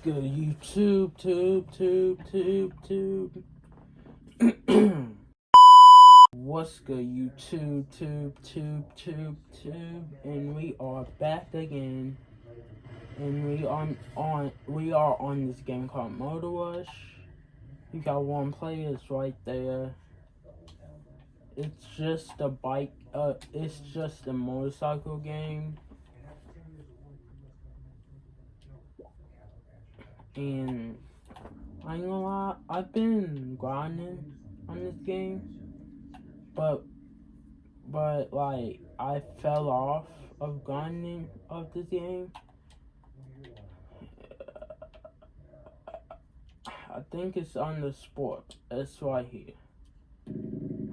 good, YouTube, What's good, YouTube, and we are back again, and we are on this game called Motor Rush. You got one player, it's right there. It's just a bike. It's just a motorcycle game, and I ain't gonna lie, I've been grinding on this game, but like I fell off of grinding of this game. I think it's on the sport. It's right here.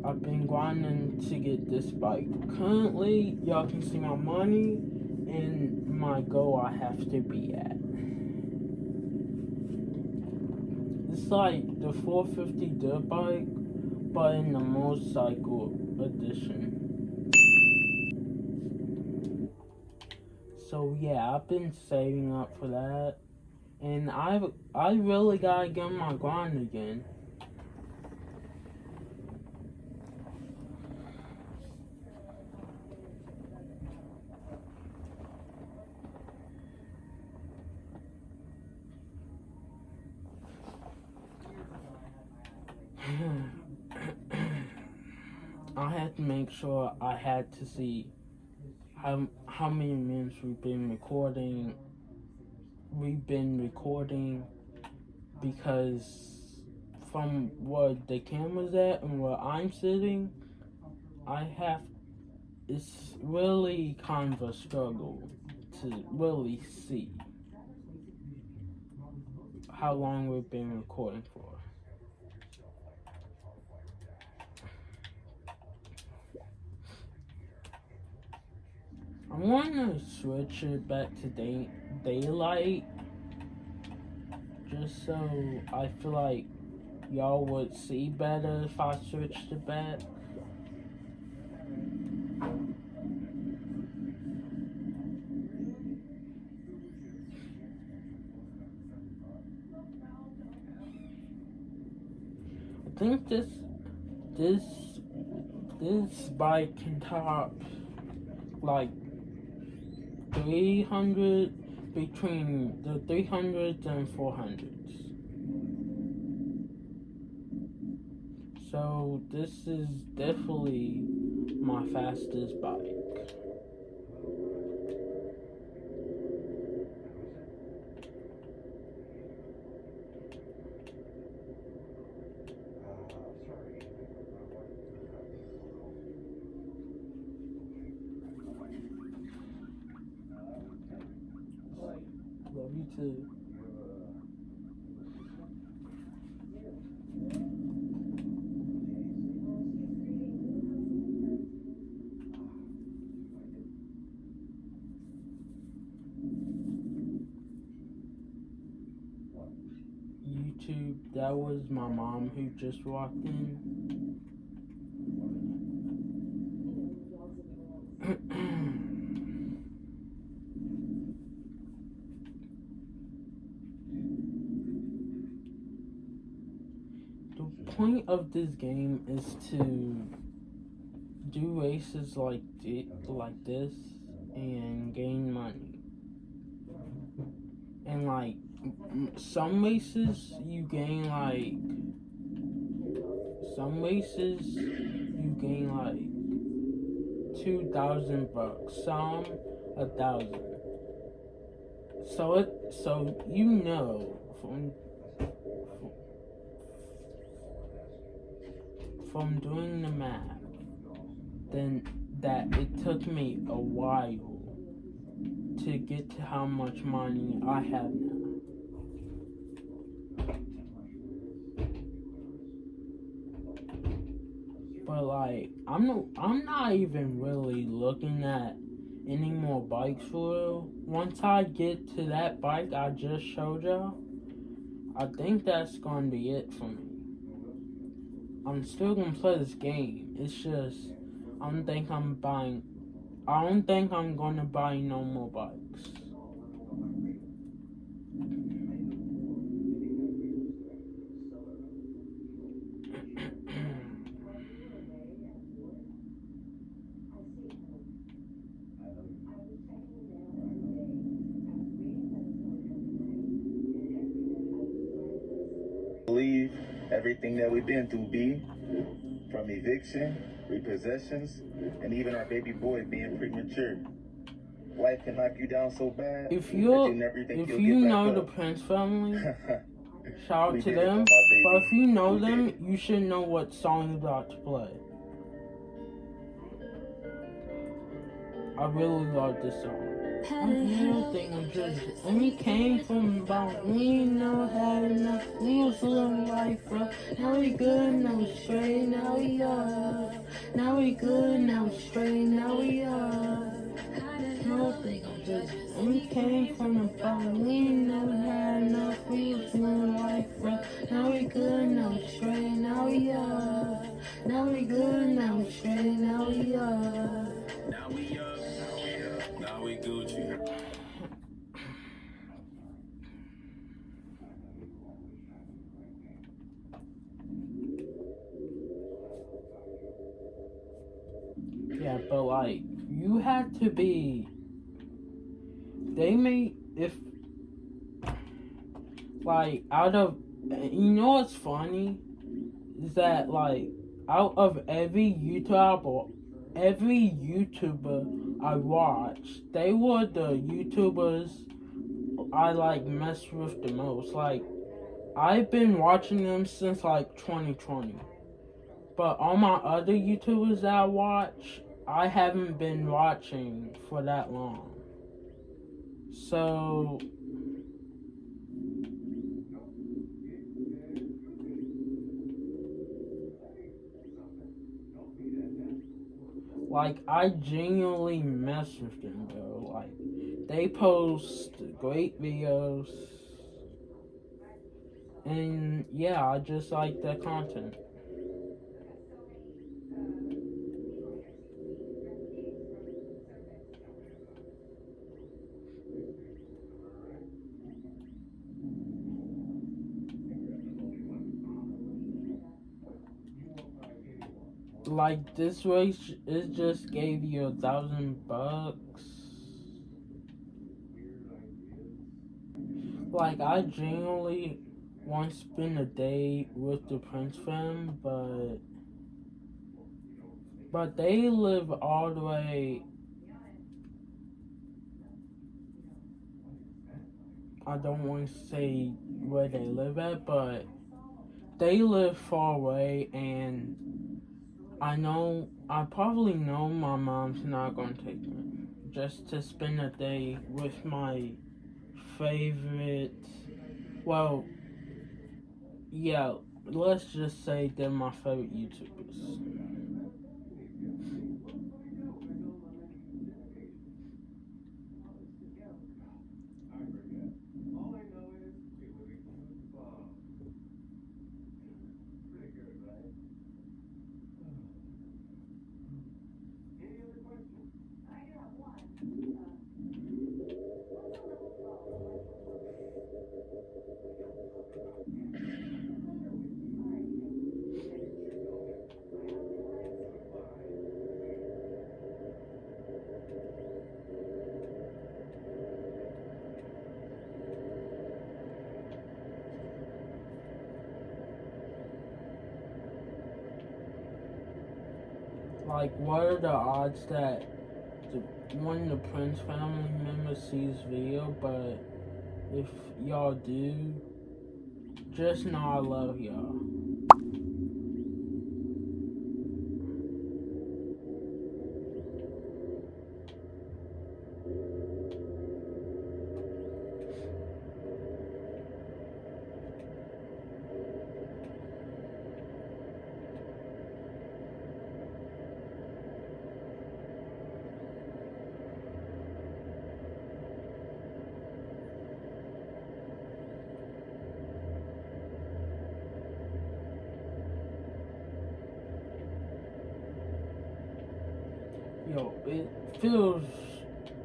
I've been grinding to get this bike. Currently, y'all can see my money and my goal I have to be at. It's like the 450 dirt bike, but in the motorcycle edition. So yeah, I've been saving up for that, and I really gotta get on my grind again. I had to make sure I had to see how many minutes we've been recording. Because from where the camera's at and where I'm sitting, it's really kind of a struggle to really see how long we've been recording for. I'm going to switch it back to daylight, just so I feel like y'all would see better if I switched it back. I think this bike can top like 300, between the 300s and 400s. So this is definitely my fastest bike. Love you too. YouTube, that was my mom who just walked in. The point of this game is to do races like this and gain money. And like some races you gain like 2,000 bucks, some 1,000. So you know from doing the math, then that it took me a while to get to how much money I have now. But like, I'm not even really looking at any more bikes for real. Once I get to that bike I just showed y'all, I think that's gonna be it for me. I'm still gonna play this game. It's just I don't think I'm gonna buy no more bikes. everything that we've been through, B. From eviction, repossessions, and even our baby boy being premature. Life can knock you down so bad If that you never you think if you'll you get know back the up. Prince family, shout We out to did it for them. my baby. But if you know We did them, it. you should know what song is about to play. I really love this song. Everything I'm just, and we came from about, we know had enough, we was living life rough. Now we good, now we straight, now we up. Now we good, now we straight, now we up. Nothing I'm just, and we came from about, we know had enough, we was living life rough. Now we good, now we straight, now we up. Now we good, now we straight, now we up. Now we up, now we Gucci. Yeah, but like, you had to be. They made, if, like, out of, you know what's funny? Is that, like, out of every YouTuber I watched, they were the YouTubers I, like, messed with the most. Like, I've been watching them since, like, 2020. But all my other YouTubers that I watch, I haven't been watching for that long. So, like, I genuinely mess with them, bro. Like, they post great videos. And, yeah, I just like their content. Like, this race, it just gave you $1,000. Like, I genuinely want to spend a day with the Prince fam, but they live all the way, I don't want to say where they live at, but they live far away, and I probably know my mom's not gonna take me just to spend a day with my favorite, well, yeah, let's just say they're my favorite YouTubers. Like, what are the odds that one of the Prince family members sees video? But if y'all do, just know I love y'all. Yo, it feels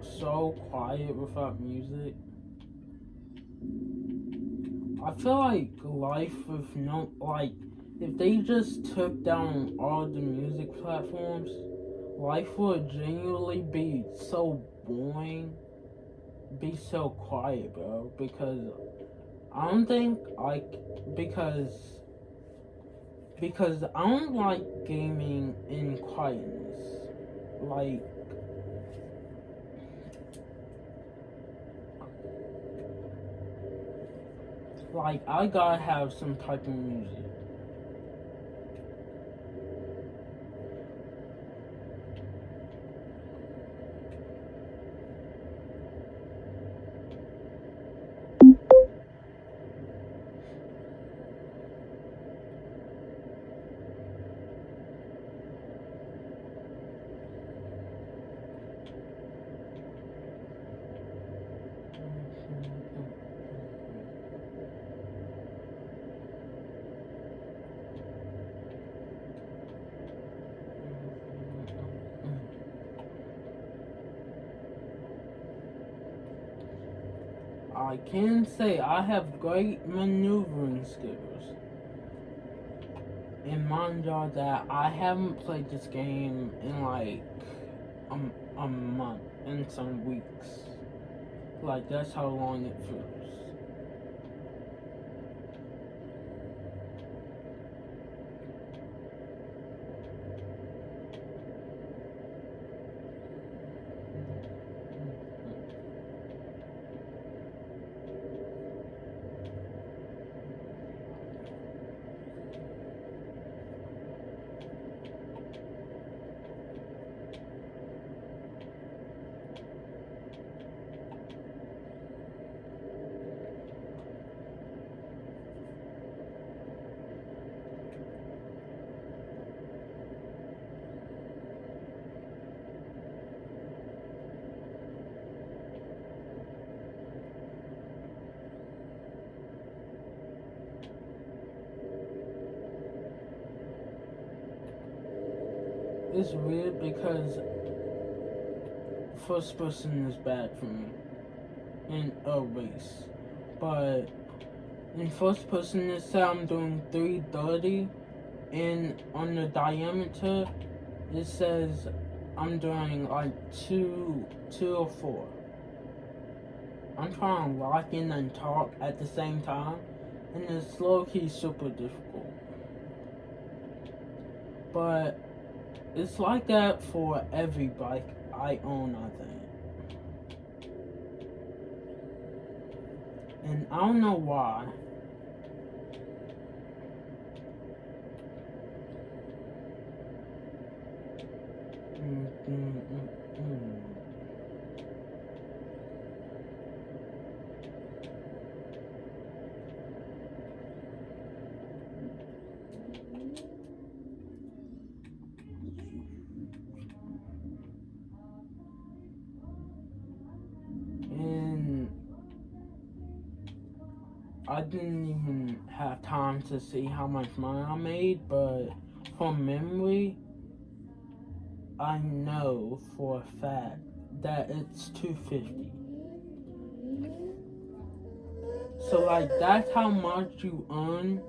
so quiet without music. I feel like life with no, like, if they just took down all the music platforms, life would genuinely be so boring, be so quiet, bro. Because I don't think, like, because because I don't like gaming in quietness. Like I gotta have some type of music. I can say I have great maneuvering skills. And mind y'all that I haven't played this game in like a month and some weeks. Like that's how long it feels. It's weird because first person is bad for me in a race. But in first person it said I'm doing 330, and on the diameter it says I'm doing like 204. I'm trying to lock in and talk at the same time, and it's low-key super difficult. But it's like that for every bike I own, I think. And I don't know why. I didn't even have time to see how much money I made, but from memory, I know for a fact that it's $250. So like that's how much you earn,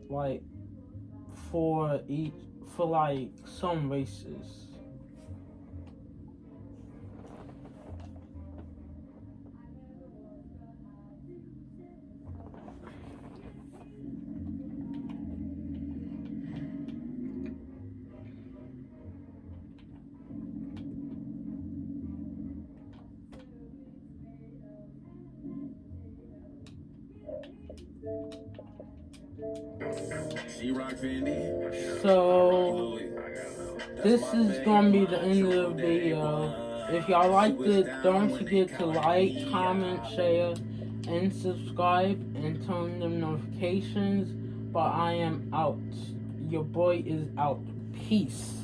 like for like some races. So this is gonna be the end of the video. If y'all liked it, don't forget to like, comment, share, and subscribe, and turn the notifications. But I am out. Your boy is out. Peace.